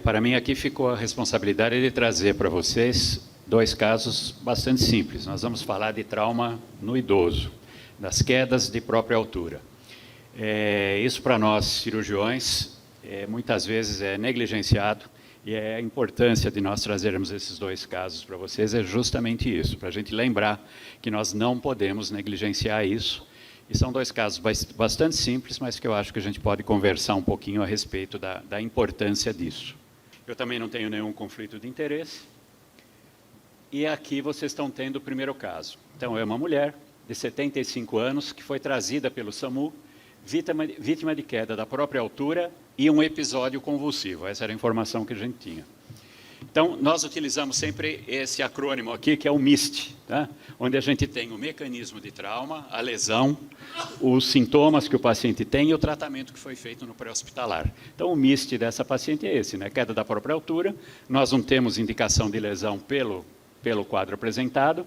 Para mim, aqui ficou a responsabilidade de trazer para vocês 2 casos bastante simples. Nós vamos falar de trauma no idoso, das quedas de própria altura. Isso, para nós, cirurgiões, muitas vezes é negligenciado, e a importância de nós trazermos esses 2 casos para vocês é justamente isso, para a gente lembrar que nós não podemos negligenciar isso. E são 2 casos bastante simples, mas que eu acho que a gente pode conversar um pouquinho a respeito da importância disso. Eu também não tenho nenhum conflito de interesse. E aqui vocês estão tendo o primeiro caso. Então, é uma mulher de 75 anos que foi trazida pelo SAMU, vítima de queda da própria altura e um episódio convulsivo. Essa era a informação que a gente tinha. Então, nós utilizamos sempre esse acrônimo aqui, que é o MIST, tá? Onde a gente tem o mecanismo de trauma, a lesão, os sintomas que o paciente tem e o tratamento que foi feito no pré-hospitalar. Então, o MIST dessa paciente é esse, né? Queda da própria altura, nós não temos indicação de lesão pelo quadro apresentado.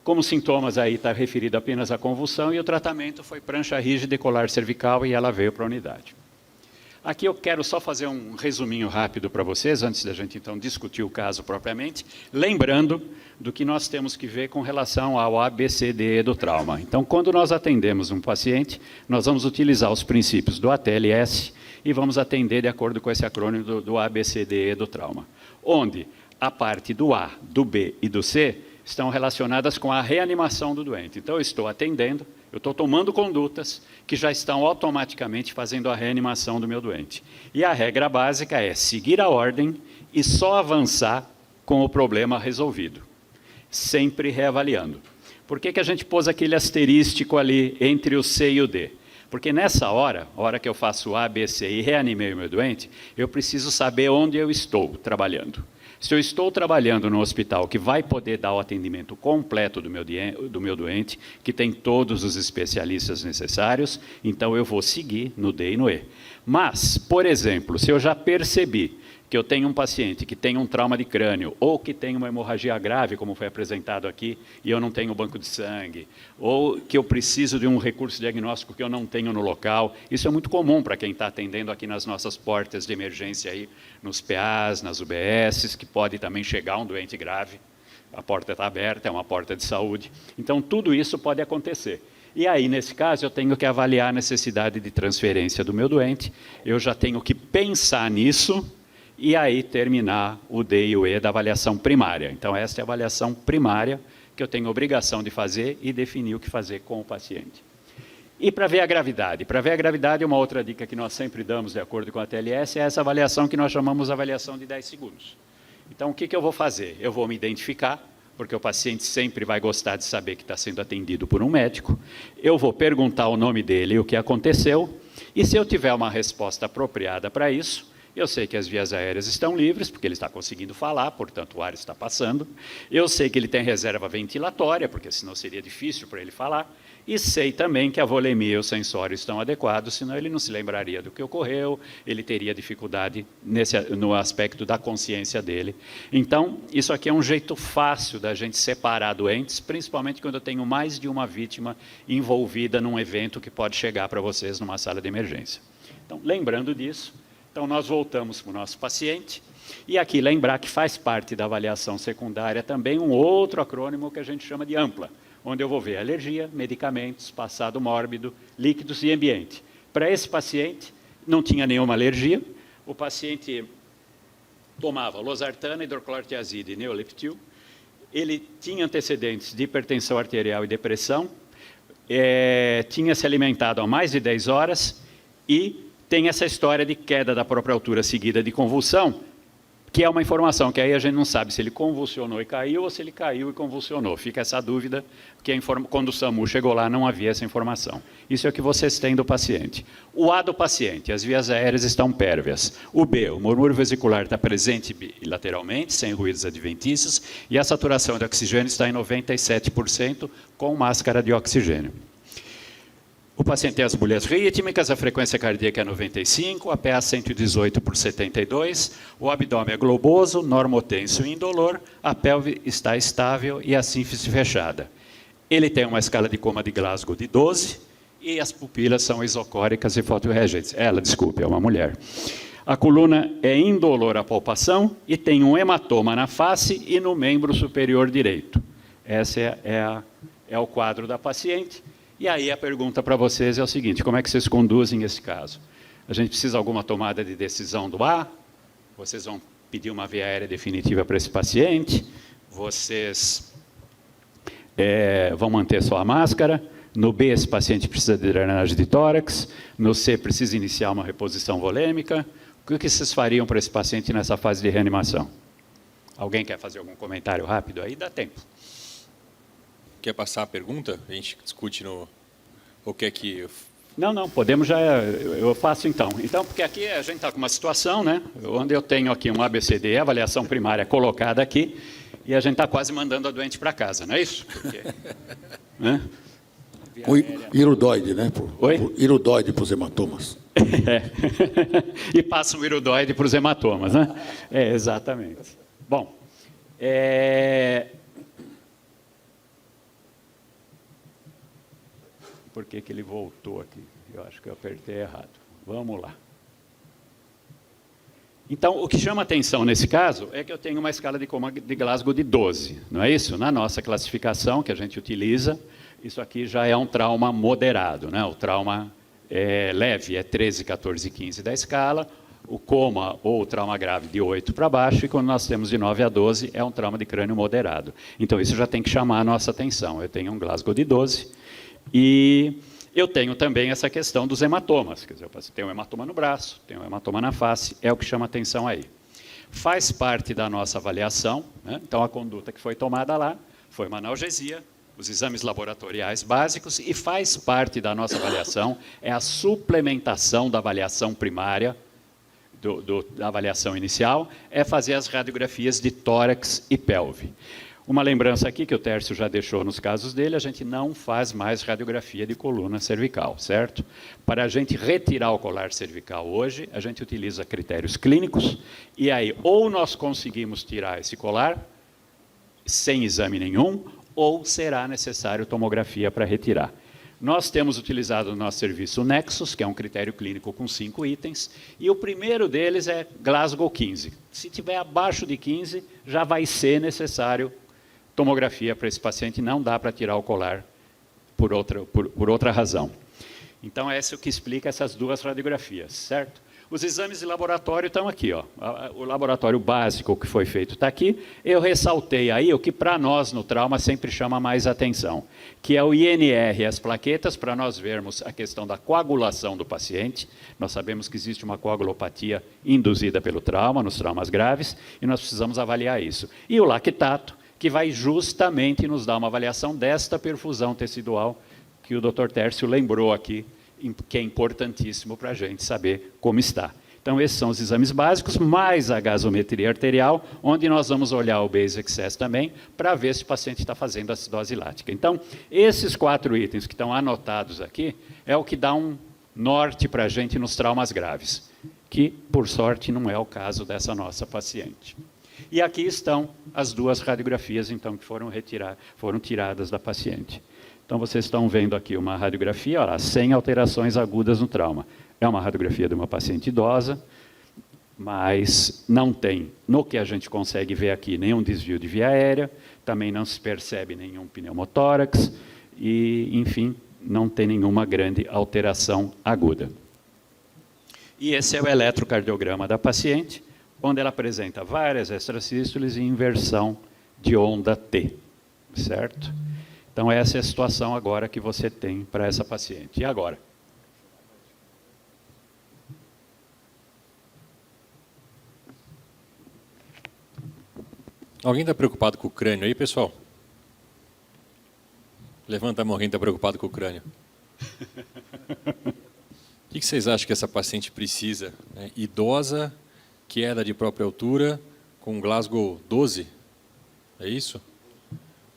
Como sintomas, aí está referido apenas à convulsão, e o tratamento foi prancha rígida e colar cervical, e ela veio para a unidade. Aqui eu quero só fazer um resuminho rápido para vocês, antes da gente, então, discutir o caso propriamente, lembrando do que nós temos que ver com relação ao ABCDE do trauma. Então, quando nós atendemos um paciente, nós vamos utilizar os princípios do ATLS e vamos atender de acordo com esse acrônimo do ABCDE do trauma, onde a parte do A, do B e do C estão relacionadas com a reanimação do doente. Então, eu estou atendendo, eu estou tomando condutas que já estão automaticamente fazendo a reanimação do meu doente. E a regra básica é seguir a ordem e só avançar com o problema resolvido, sempre reavaliando. Por que a gente pôs aquele asterístico ali entre o C e o D? Porque nessa hora, a hora que eu faço A, B, C e reanimei o meu doente, eu preciso saber onde eu estou trabalhando. Se eu estou trabalhando no hospital que vai poder dar o atendimento completo do meu doente, que tem todos os especialistas necessários, então eu vou seguir no D e no E. Mas, por exemplo, se eu já percebi que eu tenho um paciente que tem um trauma de crânio, ou que tem uma hemorragia grave, como foi apresentado aqui, e eu não tenho banco de sangue, ou que eu preciso de um recurso diagnóstico que eu não tenho no local, isso é muito comum para quem está atendendo aqui nas nossas portas de emergência, aí, nos PAs, nas UBSs, que pode também chegar um doente grave, a porta está aberta, é uma porta de saúde, então tudo isso pode acontecer. E aí, nesse caso, eu tenho que avaliar a necessidade de transferência do meu doente, eu já tenho que pensar nisso, e aí terminar o D e o E da avaliação primária. Então, essa é a avaliação primária que eu tenho obrigação de fazer e definir o que fazer com o paciente. E para ver a gravidade? Para ver a gravidade, uma outra dica que nós sempre damos, de acordo com a TLS, é essa avaliação que nós chamamos de avaliação de 10 segundos. Então, o que eu vou fazer? Eu vou me identificar, porque o paciente sempre vai gostar de saber que está sendo atendido por um médico. Eu vou perguntar o nome dele e o que aconteceu, e se eu tiver uma resposta apropriada para isso, eu sei que as vias aéreas estão livres, porque ele está conseguindo falar, portanto o ar está passando. Eu sei que ele tem reserva ventilatória, porque senão seria difícil para ele falar. E sei também que a volemia e o sensório estão adequados, senão ele não se lembraria do que ocorreu, ele teria dificuldade no aspecto da consciência dele. Então, isso aqui é um jeito fácil da gente separar doentes, principalmente quando eu tenho mais de uma vítima envolvida num evento que pode chegar para vocês numa sala de emergência. Então, lembrando disso, então, nós voltamos para o nosso paciente, e aqui lembrar que faz parte da avaliação secundária também um outro acrônimo que a gente chama de AMPLA, onde eu vou ver alergia, medicamentos, passado mórbido, líquidos e ambiente. Para esse paciente, não tinha nenhuma alergia, o paciente tomava losartana, hidroclorotiazida e neoleptil, ele tinha antecedentes de hipertensão arterial e depressão, tinha se alimentado há mais de 10 horas e tem essa história de queda da própria altura seguida de convulsão, que é uma informação que aí a gente não sabe se ele convulsionou e caiu ou se ele caiu e convulsionou. Fica essa dúvida, porque quando o SAMU chegou lá não havia essa informação. Isso é o que vocês têm do paciente. O A do paciente, as vias aéreas estão pérvias. O B, o murmúrio vesicular está presente lateralmente, sem ruídos adventícios, e a saturação de oxigênio está em 97% com máscara de oxigênio. O paciente tem as bolhas rítmicas, a frequência cardíaca é 95, a PA 118/72, o abdômen é globoso, normotenso e indolor, a pelve está estável e a sínfise fechada. Ele tem uma escala de coma de Glasgow de 12 e as pupilas são isocóricas e fotorreagentes. Ela, desculpe, é uma mulher. A coluna é indolor à palpação e tem um hematoma na face e no membro superior direito. Esse é o quadro da paciente. E aí a pergunta para vocês é o seguinte: como é que vocês conduzem esse caso? A gente precisa de alguma tomada de decisão do A? Vocês vão pedir uma via aérea definitiva para esse paciente? Vocês vão manter só a máscara? No B, esse paciente precisa de drenagem de tórax. No C, precisa iniciar uma reposição volêmica. O que vocês fariam para esse paciente nessa fase de reanimação? Alguém quer fazer algum comentário rápido aí? Dá tempo. Quer passar a pergunta? A gente discute no... Ou quer que... Não, podemos já... Eu faço então. Então, porque aqui a gente está com uma situação, né, onde eu tenho aqui um ABCD, avaliação primária colocada aqui, e a gente está quase mandando a doente para casa, não é isso? Porque, né? O irudoide, né? Oi? Irudoide para os hematomas. E passa o irudoide para os hematomas, né? Exatamente. Bom, por que ele voltou aqui? Eu acho que eu apertei errado. Vamos lá. Então, o que chama atenção nesse caso é que eu tenho uma escala de coma de Glasgow de 12, não é isso? Na nossa classificação que a gente utiliza, isso aqui já é um trauma moderado, né? O trauma leve é 13, 14 e 15 da escala, o coma ou o trauma grave de 8 para baixo, e quando nós temos de 9 a 12 é um trauma de crânio moderado. Então, isso já tem que chamar a nossa atenção. Eu tenho um Glasgow de 12 e eu tenho também essa questão dos hematomas. Quer dizer, eu tenho um hematoma no braço, tenho um hematoma na face, é o que chama atenção aí. Faz parte da nossa avaliação, né? Então, a conduta que foi tomada lá foi uma analgesia, os exames laboratoriais básicos, e faz parte da nossa avaliação é a suplementação da avaliação primária, da avaliação inicial, é fazer as radiografias de tórax e pelve. Uma lembrança aqui que o Tércio já deixou nos casos dele: a gente não faz mais radiografia de coluna cervical, certo? Para a gente retirar o colar cervical hoje, a gente utiliza critérios clínicos, e aí ou nós conseguimos tirar esse colar sem exame nenhum, ou será necessário tomografia para retirar. Nós temos utilizado no nosso serviço o Nexus, que é um critério clínico com 5 itens, e o primeiro deles é Glasgow 15. Se tiver abaixo de 15, já vai ser necessário tomografia para esse paciente, não dá para tirar o colar por outra razão. Então, esse é o que explica essas duas radiografias, certo? Os exames de laboratório estão aqui, ó. O laboratório básico que foi feito está aqui. Eu ressaltei aí o que para nós no trauma sempre chama mais atenção, que é o INR e as plaquetas, para nós vermos a questão da coagulação do paciente. Nós sabemos que existe uma coagulopatia induzida pelo trauma, nos traumas graves, e nós precisamos avaliar isso. E o lactato, que vai justamente nos dar uma avaliação desta perfusão tecidual que o Dr. Tércio lembrou aqui, que é importantíssimo para a gente saber como está. Então, esses são os exames básicos, mais a gasometria arterial, onde nós vamos olhar o Basic Access também, para ver se o paciente está fazendo acidose lática. Então, esses 4 itens que estão anotados aqui, é o que dá um norte para a gente nos traumas graves, que, por sorte, não é o caso dessa nossa paciente. E aqui estão as 2 radiografias, então, que foram tiradas da paciente. Então, vocês estão vendo aqui uma radiografia, olha lá, sem alterações agudas no trauma. É uma radiografia de uma paciente idosa, mas não tem, no que a gente consegue ver aqui, nenhum desvio de via aérea, também não se percebe nenhum pneumotórax, e, enfim, não tem nenhuma grande alteração aguda. E esse é o eletrocardiograma da paciente, onde ela apresenta várias extrasístoles e inversão de onda T, certo? Então, essa é a situação agora que você tem para essa paciente. E agora? Alguém está preocupado com o crânio aí, pessoal? Levanta a mão, quem está preocupado com o crânio. O que vocês acham que essa paciente precisa? Idosa, queda de própria altura, com Glasgow 12? É isso?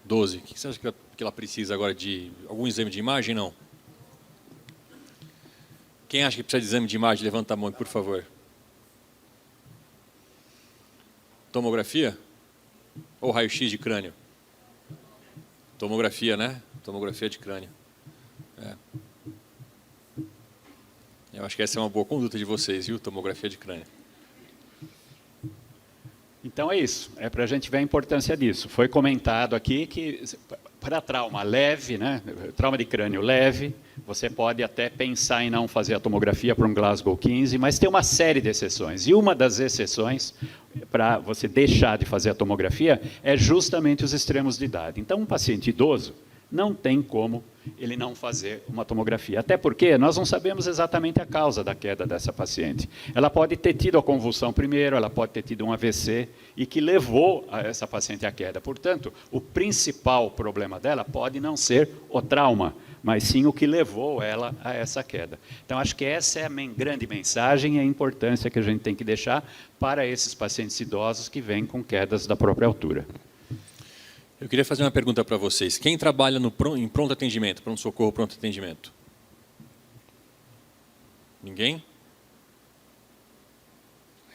12. O que você acha que ela precisa agora de algum exame de imagem? Não. Quem acha que precisa de exame de imagem, levanta a mão, por favor. Tomografia? Ou raio-x de crânio? Tomografia, né? Tomografia de crânio. Eu acho que essa é uma boa conduta de vocês, viu? Tomografia de crânio. Então é isso, é para a gente ver a importância disso. Foi comentado aqui que para trauma leve, né, trauma de crânio leve, você pode até pensar em não fazer a tomografia para um Glasgow 15, mas tem uma série de exceções. E uma das exceções para você deixar de fazer a tomografia é justamente os extremos de idade. Então, um paciente idoso não tem como ele não fazer uma tomografia. Até porque nós não sabemos exatamente a causa da queda dessa paciente. Ela pode ter tido a convulsão primeiro, ela pode ter tido um AVC e que levou a essa paciente à queda. Portanto, o principal problema dela pode não ser o trauma, mas sim o que levou ela a essa queda. Então, acho que essa é a grande mensagem e a importância que a gente tem que deixar para esses pacientes idosos que vêm com quedas da própria altura. Eu queria fazer uma pergunta para vocês. Quem trabalha em pronto atendimento, pronto-socorro, pronto atendimento? Ninguém?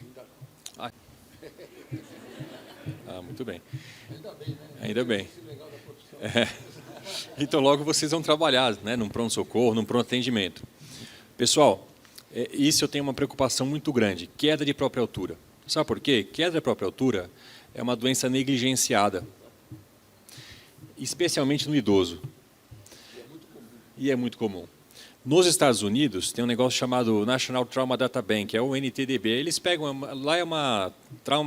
Ainda não. Muito bem. Ainda bem, né? Ainda bem. Então, logo vocês vão trabalhar, né, num pronto-socorro, num pronto atendimento. Pessoal, isso eu tenho uma preocupação muito grande. Queda de própria altura. Sabe por quê? Queda de própria altura é uma doença negligenciada, especialmente no idoso. E é muito comum. Nos Estados Unidos, tem um negócio chamado National Trauma Data Bank, é o NTDB. Eles pegam, lá é uma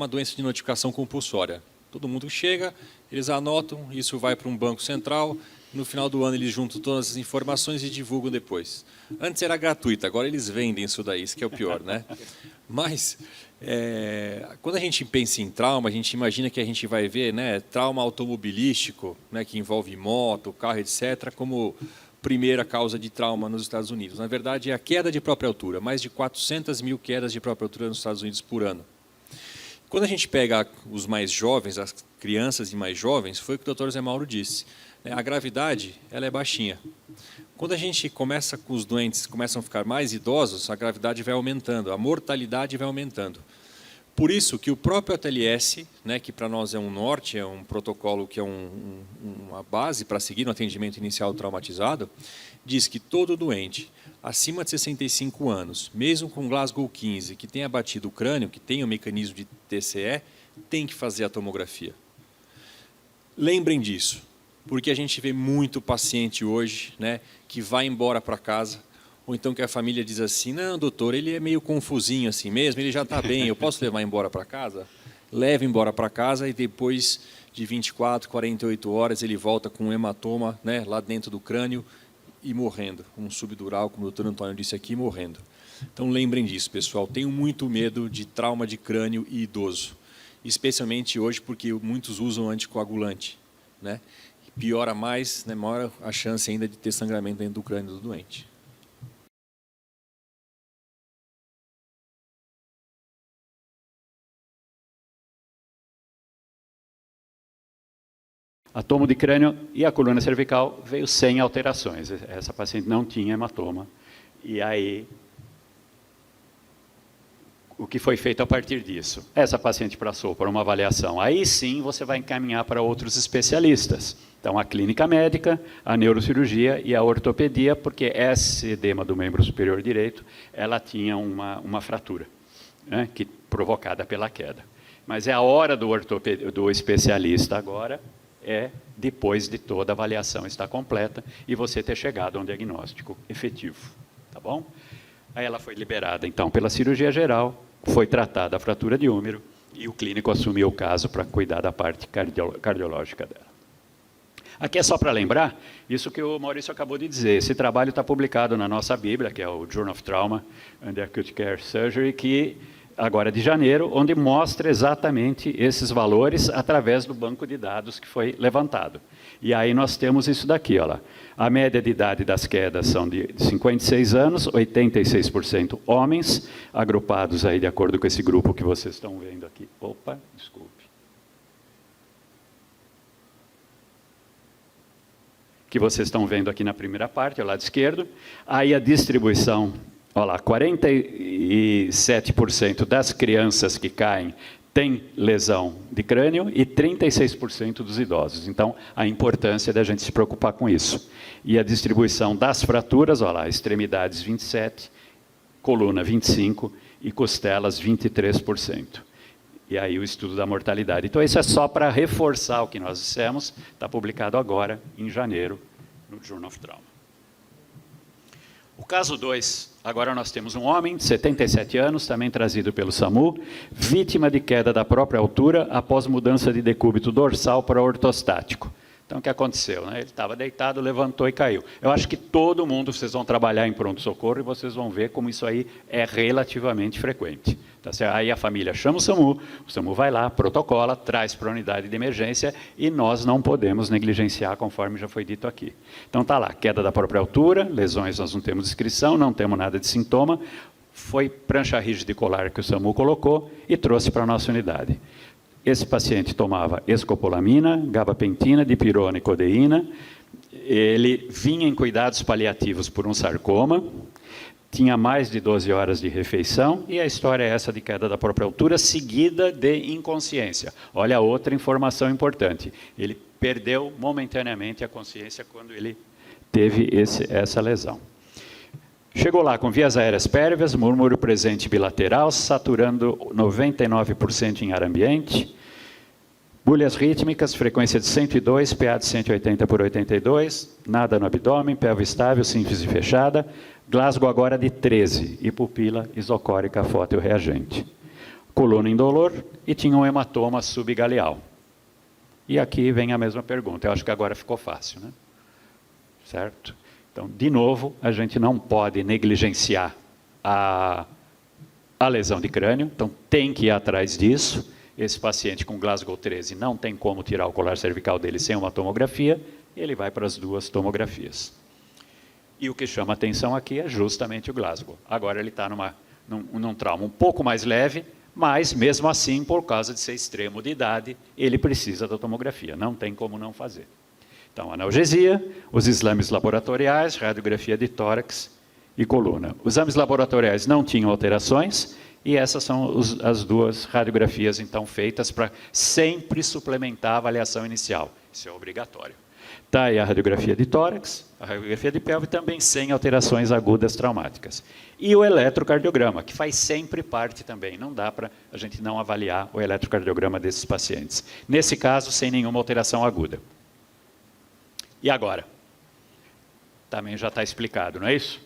doença de notificação compulsória. Todo mundo chega, eles anotam, isso vai para um banco central, no final do ano eles juntam todas as informações e divulgam depois. Antes era gratuito, agora eles vendem isso daí, isso que é o pior, né? Mas, quando a gente pensa em trauma, a gente imagina que a gente vai ver, né, trauma automobilístico, né, que envolve moto, carro, etc., como primeira causa de trauma nos Estados Unidos. Na verdade, é a queda de própria altura, mais de 400 mil quedas de própria altura nos Estados Unidos por ano. Quando a gente pega os mais jovens, as crianças e mais jovens, foi o que o Dr. Zé Mauro disse, né, a gravidade ela é baixinha. Quando a gente começa com os doentes, começam a ficar mais idosos, a gravidade vai aumentando, a mortalidade vai aumentando. Por isso que o próprio ATLS, né, que para nós é um norte, é um protocolo que é uma base para seguir no atendimento inicial traumatizado, diz que todo doente acima de 65 anos, mesmo com Glasgow 15, que tenha batido o crânio, que tenha o mecanismo de TCE, tem que fazer a tomografia. Lembrem disso, porque a gente vê muito paciente hoje, né, que vai embora para casa, ou então que a família diz assim, não, doutor, ele é meio confusinho assim mesmo, ele já está bem, eu posso levar embora para casa? Leva embora para casa e depois de 24, 48 horas ele volta com um hematoma, né, lá dentro do crânio e morrendo, um subdural, como o doutor Antônio disse aqui, morrendo. Então lembrem disso, pessoal, tenho muito medo de trauma de crânio e idoso, especialmente hoje porque muitos usam anticoagulante, né? Piora mais, né, maior a chance ainda de ter sangramento dentro do crânio do doente. A tomo de crânio e a coluna cervical veio sem alterações. Essa paciente não tinha hematoma. E aí, o que foi feito a partir disso? Essa paciente passou por uma avaliação. Aí sim você vai encaminhar para outros especialistas. Então, a clínica médica, a neurocirurgia e a ortopedia, porque esse edema do membro superior direito, ela tinha uma fratura, né, provocada pela queda. Mas é a hora do especialista agora, depois de toda a avaliação estar completa e você ter chegado a um diagnóstico efetivo, tá bom? Aí ela foi liberada, então, pela cirurgia geral, foi tratada a fratura de úmero e o clínico assumiu o caso para cuidar da parte cardiológica dela. Aqui é só para lembrar, isso que o Maurício acabou de dizer, esse trabalho está publicado na nossa Bíblia, que é o Journal of Trauma and Acute Care Surgery, que agora de janeiro, onde mostra exatamente esses valores através do banco de dados que foi levantado. E aí nós temos isso daqui, ó lá. A média de idade das quedas são de 56 anos, 86% homens, agrupados aí de acordo com esse grupo que vocês estão vendo aqui. Opa, desculpe. Que vocês estão vendo aqui na primeira parte, ao lado esquerdo. Aí a distribuição, olha lá, 47% das crianças que caem têm lesão de crânio e 36% dos idosos. Então, a importância da gente se preocupar com isso. E a distribuição das fraturas, olha lá, extremidades 27%, coluna 25% e costelas 23%. e aí o estudo da mortalidade. Então, isso é só para reforçar o que nós dissemos, está publicado agora, em janeiro, no Journal of Trauma. O caso 2, agora nós temos um homem de 77 anos, também trazido pelo SAMU, vítima de queda da própria altura após mudança de decúbito dorsal para ortostático. Então, o que aconteceu? Né? Ele estava deitado, levantou e caiu. Eu acho que todo mundo, vocês vão trabalhar em pronto-socorro e vocês vão ver como isso aí é relativamente frequente. Tá certo? Aí a família chama o SAMU vai lá, protocola, traz para a unidade de emergência e nós não podemos negligenciar, conforme já foi dito aqui. Então, está lá, queda da própria altura, lesões nós não temos descrição, não temos nada de sintoma, foi prancha rígida e colar que o SAMU colocou e trouxe para a nossa unidade. Esse paciente tomava escopolamina, gabapentina, dipirona e codeína. Ele vinha em cuidados paliativos por um sarcoma, tinha mais de 12 horas de refeição, e a história é essa de queda da própria altura, seguida de inconsciência. Olha outra informação importante. Ele perdeu momentaneamente a consciência quando ele teve essa lesão. Chegou lá com vias aéreas pérvias, múrmuro presente bilateral, saturando 99% em ar ambiente, bulhas rítmicas, frequência de 102, PA de 180 por 82, nada no abdômen, pelve estável, sínfise fechada, Glasgow agora de 13 e pupila isocórica fótoreagente. Coluna indolor e tinha um hematoma subgaleal. E aqui vem a mesma pergunta, eu acho que agora ficou fácil, né? Certo? Então, de novo, a gente não pode negligenciar a lesão de crânio, então tem que ir atrás disso. Esse paciente com Glasgow 13 não tem como tirar o colar cervical dele sem uma tomografia, ele vai para as 2 tomografias. E o que chama atenção aqui é justamente o Glasgow. Agora ele está num trauma um pouco mais leve, mas mesmo assim, por causa de ser extremo de idade, ele precisa da tomografia, não tem como não fazer. Então, analgesia, os exames laboratoriais, radiografia de tórax e coluna. Os exames laboratoriais não tinham alterações, e essas são as 2 radiografias, então, feitas para sempre suplementar a avaliação inicial. Isso é obrigatório. Tá aí a radiografia de tórax, a radiografia de pelve também sem alterações agudas traumáticas. E o eletrocardiograma, que faz sempre parte também. Não dá para a gente não avaliar o eletrocardiograma desses pacientes. Nesse caso, sem nenhuma alteração aguda. E agora? Também já está explicado, não é isso?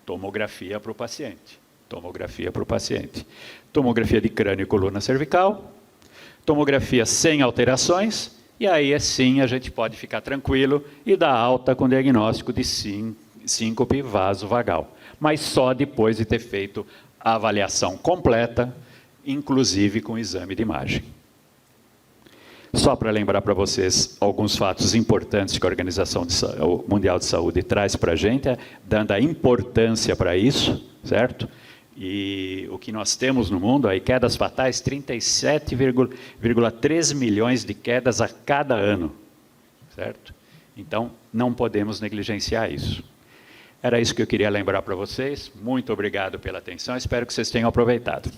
Tomografia para o paciente. Tomografia para o paciente. Tomografia de crânio e coluna cervical. Tomografia sem alterações. E aí, sim, a gente pode ficar tranquilo e dar alta com diagnóstico de síncope vasovagal. Mas só depois de ter feito a avaliação completa, inclusive com exame de imagem. Só para lembrar para vocês alguns fatos importantes que a Organização Mundial de Saúde traz para a gente, dando a importância para isso, certo? E o que nós temos no mundo, aí quedas fatais, 37,3 milhões de quedas a cada ano, certo? Então, não podemos negligenciar isso. Era isso que eu queria lembrar para vocês. Muito obrigado pela atenção, espero que vocês tenham aproveitado.